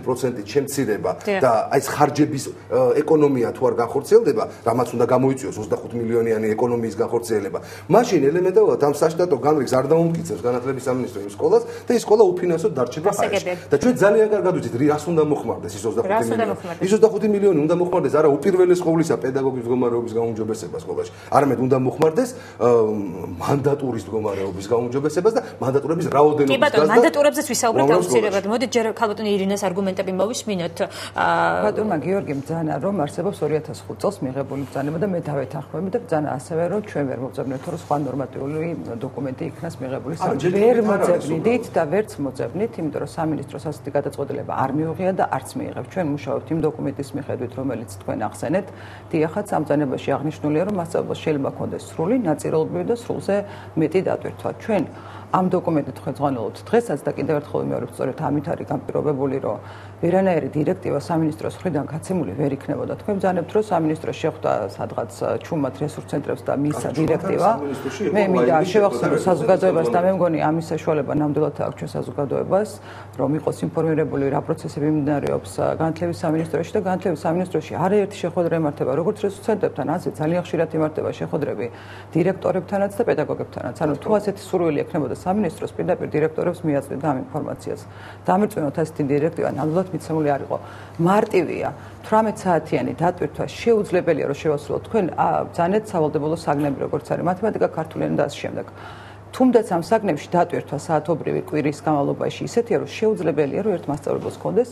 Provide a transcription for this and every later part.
25%-ით შემცირება და აი ეს ხარჯების ეკონომია თუ არ განხორციელდება, რამაც უნდა გამოიწვიოს 25 მილიონიანი ეკონომიის განხორციელება. მაშინ ელემენტარულად ამ საშტატო განრიგს არ დაუმტკიცებს განათლების სამინისტრო იმ სკოლას და ის სკოლა უფინანსოდ დარჩება ჰაერში. და ჩვენ ძალიან კარგად ვიცით, რას უნდა მოხმარდეს ის 25 მილიონი. ის 25 მილიონი უნდა მოხმარდეს არა უპირველეს ყოვლისა პედაგოგის მდგომარეობის გაუმჯობესებას სკოლაში, არამედ უნდა მოხმარდეს მანდატურის მდგომარეობის გაუმჯობესებას და მანდატურების რაოდენობის კი ბატონო, მანდატურებზეც ვისაუბრეთ აუცილებლად. მოდით ჯერ ქალბატონი ირინას არგუმენტები მოვისმინოთ. ბატონმა გიორგიმ ბრძანა რომ არსებობს 2005 წელს მიღებული ბრძანება და მე დავეთანხმები და ბრძანა ასევე რომ ჩვენ ვერ მოვძებნით რომ სხვა ნორმატიული დოკუმენტი იქნას მიღებული. ვერ მოძებნით და ვერც მოძებნით, იმიტომ რომ სამინისტროს ასეთი გადაწყვეტილება არ მიუღია და არც მიიღებს. ჩვენ მუშაობთ იმ დოკუმენტის მიხედვით, რომელიც თქვენ ახსენეთ. დიახაც ამ ბრძანებაში აღნიშნულია რომ მასწავლებლებს შეიძლება ჰქონდეს სრული, ნაწილობრივი და სრულზე მეტი დატვირთვა. ჩვენ ამ დოკუმენტით ხელმძღვანელობთ დღესაც და კიდევ ერთხელ ვიმეორებ, სწორედ ამით არის განპირობებული, რომ ვერანაირი დირექტივა სამინისტროს მხრიდან გაცემული ვერ იქნებოდა. თქვენ ბრძანებთ, რომ სამინისტრო შეხვდა სადღაც ჩუმად რესურს ცენტრებს და მისცა დირექტივა. მე მინდა შევახსენო საზოგადოებას და მე მგონი ამის საშუალება ნამდვილად აქვს ჩვენ საზოგადოებას, რომ იყოს ინფორმირებული რა პროცესები მიმდინარეობს განათლების სამინისტროში და განათლების სამინისტროში არაერთი შეხვედრა იმართება როგორც რესურს ცენტრებთან, ასე ძალიან ხშირად იმართება შეხვედრები დირექტორებთანაც და პედაგოგებთანაც. ანუ თუ ასეთი სურვილი ექნებოდა სამინისტროს პირდაპირ დირექტორებს მიაწვდიდა ამ ინფორმაციას. დამირწმუნოთ ასეთი დირექტივა ნამდვილად მიცემული არ იყო. მარტივია 18 საათიანი დატვირთვა შეუძლებელია რომ შევასრულოთ თქვენ ბრძანეთ სავალდებულო საგნები როგორც არის მათემატიკა, ქართული ენა და ასე შემდეგ. თუმდაც ამ საგნებში დატვირთვა საათობრივი კვირის განმავლობაში ისეთია რომ შეუძლებელია რომ ერთ მასწავლებელს ჰქონდეს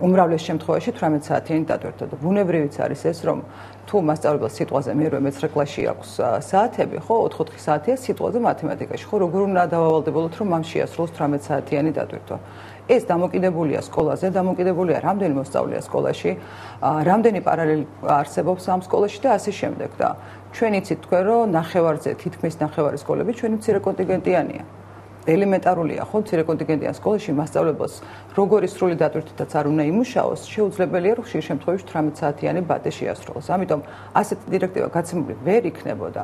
უმრავლეს შემთხვევაში 18 საათიანი დატვირთვა და ბუნებრივიც არის ეს რომ თუ მასწავლებელს სიტყვაზე მერვე მე-9 კლასში აქვს საათები, ხო, 4-4 საათია სიტყვაზე მათემატიკაში, ხო, როგორ უნდა დავავალდებოდოთ რომ ამ შეასრულოს 18 საათიანი დატვირთვა. ეს დამოკიდებულია სკოლაზე, დამოკიდებულია რამდენი მოსწავლეა სკოლაში, რამდენი პარალელი არსებობს ამ სკოლაში და ასე შემდეგ და ჩვენ იცით თქვენ რომ ნახევარზე თითქმის ნახევარი სკოლები ჩვენი მცირე კონტინგენტიანია. ელემენტარულია ხო მცირე კონტინგენტიან სკოლაში მასწავლებელს როგორი სრული დატვირთვითაც არ უნდა იმუშაოს, შეუძლებელია რომ ხშირ შემთხვევაში 18 საათიანი ბატე შეასრულოს. ამიტომ ასეთი დირექტივა გაცემული ვერ იქნებოდა.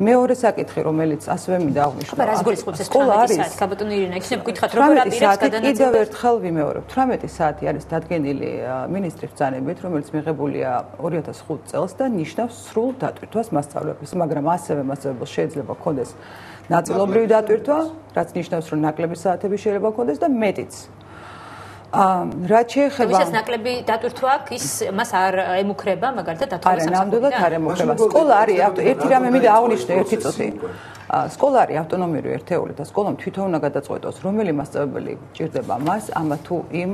მეორე საკითხი, რომელიც ასევე მინდა აღვნიშნო. რას გულისხმობს ეს 18 საათი? ქალბატონი ირინა, იქნებ გითხრათ როგორ აპირებს გადანაწილებას? კიდევ ერთხელ ვიმეორებ, 18 საათი არის დადგენილი მინისტრის ბრძანებით, რომელიც მიღებულია 2005 წელს და ნიშნავს სრულ დატვირთვას მასწავლებლის, მაგრამ ასევე მასწავლებელს შეიძლება ჰქონდეს ნაწილობრივი დატვირთვა, რაც ნიშნავს, რომ ნაკლები საათები შეიძლება ჰქონდეს და მეტიც. რაც შეეხება ვისაც ნაკლები დატვირთვა აქვს, ის მას არ ემუქრება, მაგალითად დათვალიერება. არა, ნამდვილად არ ემუქრება. სკოლა არის ერთი რამე მინდა აღვნიშნო ერთი წუთი. სკოლა არის ავტონომიური ერთეული და სკოლამ თვითონ უნდა გადაწყვეტოს, რომელი მასწავლებელი ჭირდება მას ამა თუ იმ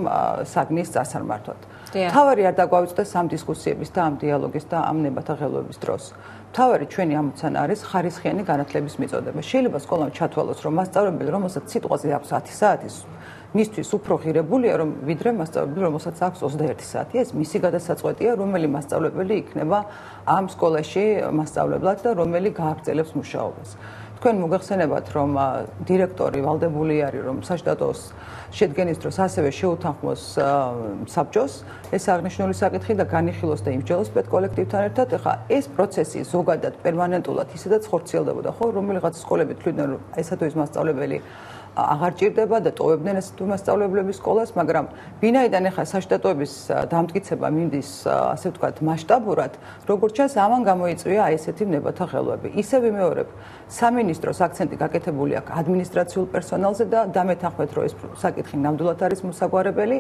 საგნის წასამართვად. თავარი არ დაგვავიწყდეს ამ დისკუსიების და ამ დიალოგის და ამ ნებათა ღელვების დროს. თავარი ჩვენი ამოცანა არის ხარისხიანი განათლების მიწოდება. შეიძლება სკოლამ ჩათვალოს, რომ მასწავლებელი, რომელსაც სიტყვაზე აქვს 10 საათი, მისთვის უფრო ღირებულია, რომ ვიდრე მასწავლებელი, რომელსაც აქვს 21 საათი. ეს მისი გადასაწყვეტია, რომელი მასწავლებელი იქნება ამ სკოლაში მასწავლებლად და რომელი გააგრძელებს მუშაობას. თქვენ მოგეხსენებათ, რომ დირექტორი ვალდებული არის, რომ საშტატოს შედგენის დროს ასევე შეუთანხმოს საბჭოს ეს აღნიშნული საკითხი და განიხილოს და იმსჯელოს პედკოლექტივთან ერთად. ეხლა ეს პროცესი ზოგადად პერმანენტულად ისედაც ხორციელდებოდა, ხო, რომელიღაც სკოლები თვლიდნენ, რომ ესა თუ ის მასწავლებელი აღარ ჭირდება და ტოვებდნენ ეს თუ მასწავლებლების სკოლას, მაგრამ ვინაიდან ახლა საშტატოების დამტკიცება მინდის, ასე ვთქვათ, მასშტაბურად, როგორც ჩანს, ამან გამოიწვია აი ესეთი ნებათა ღელვები. ისე ვიმეორებ, სამინისტროს აქცენტი გაკეთებული აქვს ადმინისტრაციულ პერსონალზე და დამეთანხმეთ, რომ ეს საკითხი ნამდვილად არის მოსაგვარებელი.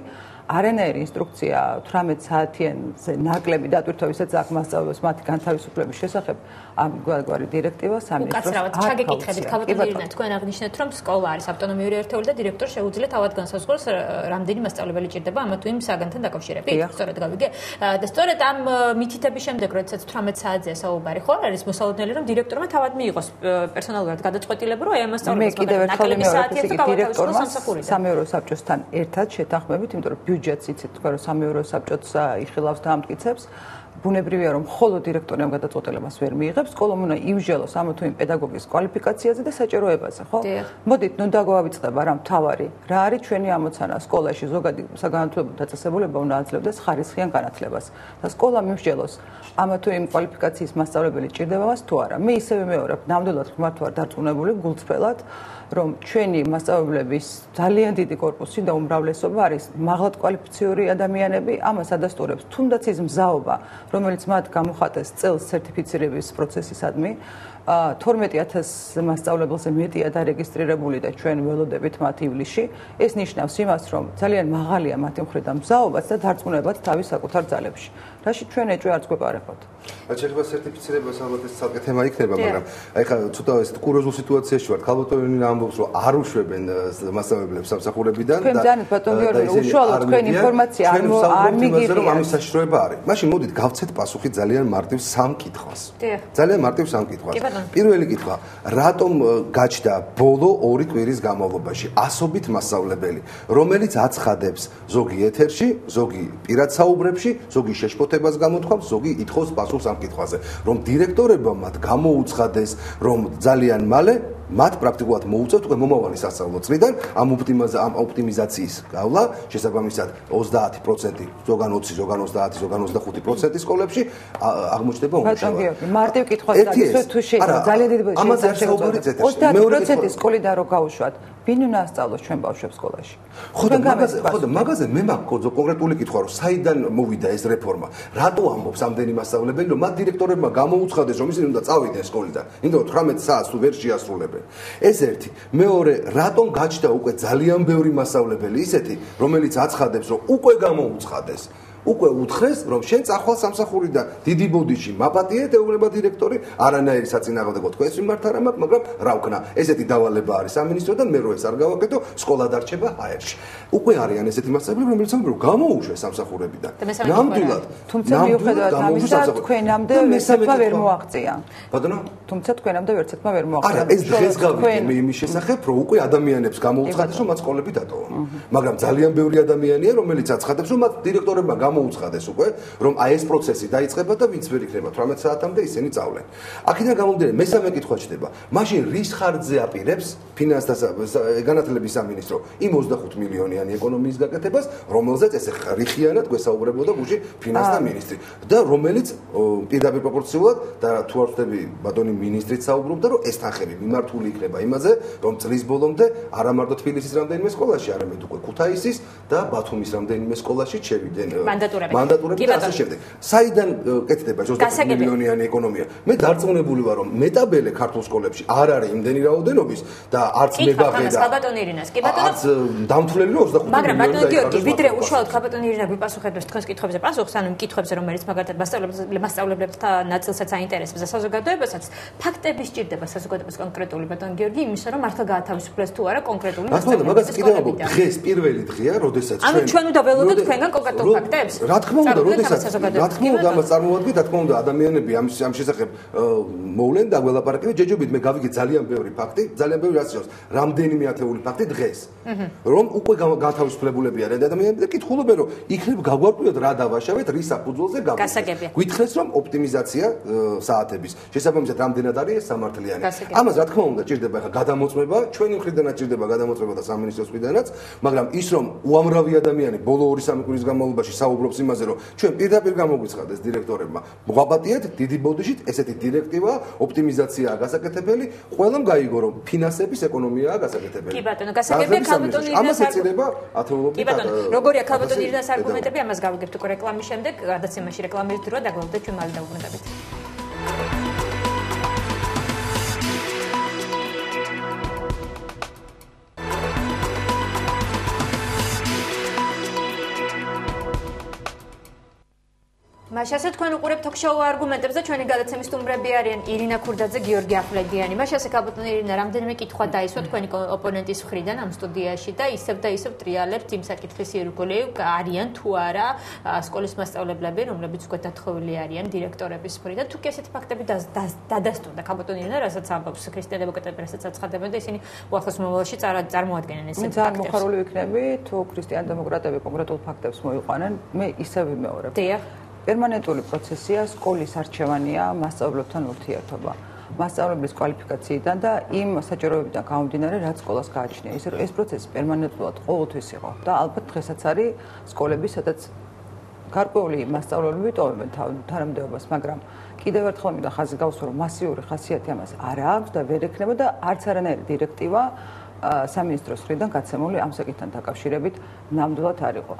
არანაირი ინსტრუქცია 18 საათიანზე ნაკლები დატვირთვა, ვისაც აქვს მასწავლებელს მათი განთავისუფლების შესახებ, ამგვარი დირექტივა სამინისტროს უკაცრავად ჩაგეკითხებით, ქალბატონი ირინა, თქვენ აღნიშნეთ, რომ სკოლა არის ავტონომიური ერთეული და დირექტორს შეუძლია თავად განსაზღვროს, რამდენი მასწავლებელი ჭირდება ამა თუ იმ საგანთან დაკავშირებით. სწორედ გავიგე. და სწორედ ამ მითითების შემდეგ, როდესაც 18 საათზეა საუბარი, ხო, არის მოსალოდნელი, რომ დირექტორმა თავად მიიღოს პერსონალურად გადაწყვეტილება, რომ აი ამ მასწავლებელს ნაკლები საათია და გავათავისუფლოს სამსახურიდან. სამეურვე საბჭოსთან ერთად შეთანხმებით, იმიტომ რომ ბიუჯეტს იცით თქვენ, რომ სამეურვე საბჭოც იხილავს და ამტკიცებს. ბუნებრივია, რომ მხოლოდ დირექტორი ამ გადაწყვეტილებას ვერ მიიღებს, სკოლამ უნდა იმსჯელოს ამა თუ იმ პედაგოგის კვალიფიკაციაზე და საჭიროებაზე, ხო? მოდით, ნუ დაგვავიწყდება რა მთავარი, რა არის ჩვენი ამოცანა სკოლაში ზოგადი საგანათლებლო დაწესებულება უნდა აძლევდეს ხარისხიან განათლებას. და სკოლამ იმსჯელოს ამა თუ იმ კვალიფიკაციის მასწავლებელი ჭირდება მას თუ არა. მე ისევე ვიმეორებ, ნამდვილად ღმართ ვარ დარწმუნებული გულწრფელად, რომ ჩვენი მასწავლებლების ძალიან დიდი კორპუსი და უმრავლესობა არის მაღალკვალიფიციური ადამიანები, ამას ადასტურებს თუნდაც ის მზაობა, რომელიც მათ გამოხატეს წელს სერტიფიცირების პროცესისადმი. 12,000 მასწავლებელზე მეტია დარეგისტრირებული და ჩვენ ველოდებით მათ ივლისში. ეს ნიშნავს იმას, რომ ძალიან მაღალია მათი მხრიდან მზაობაც და დარწმუნებაც თავის საკუთარ ძალებში. რაში ჩვენ ეჭვი არც გვეპარებოდ. შეიძლება სერტიფიცირებას ალბათ ეს ცალკე თემა იქნება, მაგრამ აი ხა ცოტა ეს კურიოზულ სიტუაციაში ვართ. ქალბატონი ამბობს, რომ არ უშვებენ მასწავლებლებს სამსახურებიდან და თქვენ ბატონი უშუალოდ თქვენ ინფორმაცია არ მიგიღებთ, რომ ამის საშიშროება არის. მაშინ მოდით გავცეთ პასუხი ძალიან მარტივ სამ კითხვას. ძალიან მარტივ სამ კითხვას. პირველი კითხვა, რატომ გაჩნდა ბოლო 2 კვირის განმავლობაში ასობით მასწავლებელი, რომელიც აცხადებს ზოგი ეთერში, ზოგი პირად საუბრებში, ზოგი შეშფოთებას გამოთქვამს, ზოგი ითხოვს პასუხს ამ კითხვაზე, რომ დირექტორებმა მათ გამოუცხადეს, რომ ძალიან მალე მათ პრაქტიკულად მოუწევთ უკვე მომავალი სასწავლო წლიდან ამ ოპტიმიზაციის გავლა, შესაბამისად 30%, ზოგან 20, ზოგან 30, ზოგან 25% სკოლებში აღმოჩნდება უმუშავა. ბატონ გიორგი, მარტივ კითხვას გადაგიხსნით თუ შეიძლება ძალიან დიდი შედეგი. 30% სკოლიდან რო გაუშვათ, ვინ უნდა ასწავლოს ჩვენ ბავშვებს სკოლაში? ხო, მაგაზე მე მაქვს კონკრეტული კითხვა, რომ საიდან მოვიდა ეს რეფორმა? რატო ამბობს ამდენი მასწავლებელი, რომ მათ დირექტორებმა გამოუცხადეს, რომ ისინი უნდა წავიდნენ სკოლიდან, იმიტომ რომ 18 საათს თუ ვერ შეასრულებენ. ეს ერთი. მეორე, რატომ გაჩნდა უკვე ძალიან ბევრი მასწავლებელი ისეთი, რომელიც აცხადებს, რომ უკვე გამოუცხადეს, უკვე უთხრეს, რომ შენ წახვალ სამსახურიდან, დიდი ბოდიში მაპატიეთ, ეუბნება დირექტორი, არანაირი საწინააღმდეგო თქვენს მიმართ არ მაქვს, მაგრამ რა ვქნა, ესეთი დავალება არის სამინისტროდან, მე რო ეს არ გავაკეთო, სკოლა დარჩება ჰაერში. უკვე არიან ესეთი მასწავლებლები, რომელიც ამბობენ, რომ გამოუშვეს სამსახურებიდან. ნამდვილად. თუმცა მიუხედავად ამისა, თქვენამდე ვერცერთმა ვერ მოაღწია. ბატონო? თუმცა თქვენამდე ვერცერთმა ვერ მოაღწია. არა, ეს დღეს გავიგე მე იმის შესახებ, რომ უკვე ადამიანებს გამოუცხადეს, რომ მათ სკოლები დატოვონ. მაგრამ ძალიან ბევრი ადამიანია, რომელიც აცხადებს, რომ მათ დირექტორებმა მოუცხადეს უკვე, რომ აი ეს პროცესი დაიწყება და ვინც ვერ იქნება 18 საათამდე ისინი წავლენ. აქედან გამომდინარე, მესამე კითხვა ჩდება. მაშინ რის ხარჯზე აპირებს ფინანსთა განათლების სამინისტრო იმ 25 მილიონიანი ეკონომიის გაკეთებას, რომელზეც ესე რიხიანად გვესაუბრებოდა გუშინ ფინანსთა მინისტრი და რომელიც პირდაპირ პროპორციულად და თუ არ ვთქვი ბატონი მინისტრიც საუბრობდა, რომ ეს თანხები მიმართული იქნება იმაზე, რომ წლის ბოლომდე არა მარტო თბილისის რამდენიმე სკოლაში, არამედ უკვე ქუთაისის და ბათუმის რამდენიმე სკოლაში შევიდნენ მანდატურები და ასე შემდეგ. საიდან კეთდება 25 მილიონიანი ეკონომია? მე დარწმუნებული ვარ, რომ მეტაბელე ქართულ სკოლებში არ არის იმდენი რაოდენობის და არც მებაღე და არც დამთვლელი 25 მაგრამ ბატონო გიორგი, ვიდრე უშუალოდ ქალბატონი ირინა გვიპასუხებს თქვენს კითხვებზე პასუხს, ანუ იმ კითხვებზე, რომელიც მაგალითად მასწავლებლებთან ნაწილსაც აინტერესებს და საზოგადოებასაც, ფაქტები სჭირდება საზოგადოებას კონკრეტული ბატონო გიორგი, იმისა, რომ მართლა გაათავისუფლეს თუ არა კონკრეტული მასწავლებლები. მაგას კიდევ ამბობ, დღეს პირველი დღეა, როდესაც ჩვენ ანუ ჩვენ უნდა ველოდოთ თქვენგან კონკრეტულ ფაქტებს. რა თქმა უნდა, როდესაც რა თქმა უნდა ამას წარმოადგენთ, რა თქმა უნდა ადამიანები ამ შესახებ მოვლენ და გველაპარაკებთ, ჯეჯობით მე გავიგე ძალიან ბევრი ფაქტი, ძალიან ბევრი რაციონს, რამდენიმე ათეული ფაქტი დღეს. რომ უკვე გათავისუფლებულები არიან ადამიანები და კითხულობენ, რომ იქნებ გაგვარკვიოთ რა დავაშავეთ, რის საფუძველზე გავიგეთ. გითხრეს, რომ ოპტიმიზაცია საათების. შესაბამისად, რამდენად არის ეს სამართლიანი. ამას რა თქმა უნდა ჭირდება ხა გადამოწმება, ჩვენი მხრიდანაც ჭირდება გადამოწმება და სამინისტროს მხრიდანაც, მაგრამ ის რომ უამრავი ადამიანი ბოლო 2-3 კვირის განმავლობაში საუბრობს იმაზე, რომ ჩვენ პირდაპირ გამოგვიცხადეს დირექტორებმა. მოგვაპატიეთ დიდი ბოდიშით, ესეთი დირექტივა, ოპტიმიზაციაა გასაკეთებელი, ყველამ გაიგო, რომ ფინანსების ეკონომიაა გასაკეთებელი. კი ბატონო, გასაგებია ქალბატონი ირინას ამას ეწინება ათეულობით. კი ბატონო, როგორია ქალბატონი ირინას არგუმენტები, ამას გავიგებთ უკვე რეკლამის შემდეგ, გადაცემაში რეკლამის დროა დაგვალავდეთ ჩვენ მალე დავუბრუნდებით. მაშასე თქვენ უყურებთ თოქ-შოუ არგუმენტებს და ჩვენი გადაცემის სტუმრები არიან ირინა ქურდაძე, გიორგი ახვლედიანი. მაშასე ქალბატონი ირინა, რამდენიმე კითხვა დაისვა თქვენი ოპონენტის მხრიდან ამ სტუდიაში და ისევ და ისევ ტრიალებთ იმ საკითხის ირგვლივ, არიან თუ არა სკოლის მასწავლებლები, რომლებიც უკვე დათხოვილი არიან დირექტორების მხრიდან. თუ კი ესეთი ფაქტები დადასტურდა ქალბატონი ირინა, რასაც ამბობს ქრისტიან დემოკრატები, რასაც აცხადებენ და ისინი უახლოს მომავალში წარმოადგენენ ესეთ ფაქტებს. ძალიან მოხარული ვიქნები, თუ ქრისტიან დემოკრატები კონკრეტულ ფაქტებს მოიყვანენ, მე ისევ ვიმეორებ. დიახ. პერმანენტული პროცესია, სკოლის არჩევანია, მასწავლებლებთან ურთიერთობა. მასწავლებლის კვალიფიკაციიდან და იმ საჭიროებიდან გამომდინარე, რაც სკოლას გააჩნია. ეს პროცესი პერმანენტულად ყოველთვის იყო და ალბათ დღესაც არის სკოლები, სადაც გარკვეული მასწავლებლები ტოვებენ თანამდებობას, მაგრამ კიდევ ერთხელ მინდა ხაზი გავუსვა, რომ მასიური ხასიათი ამას არ აქვს და ვერ ექნება და არც არანაირი დირექტივა სამინისტროს მხრიდან გაცემული ამ საკითხთან დაკავშირებით ნამდვილად არ იყო.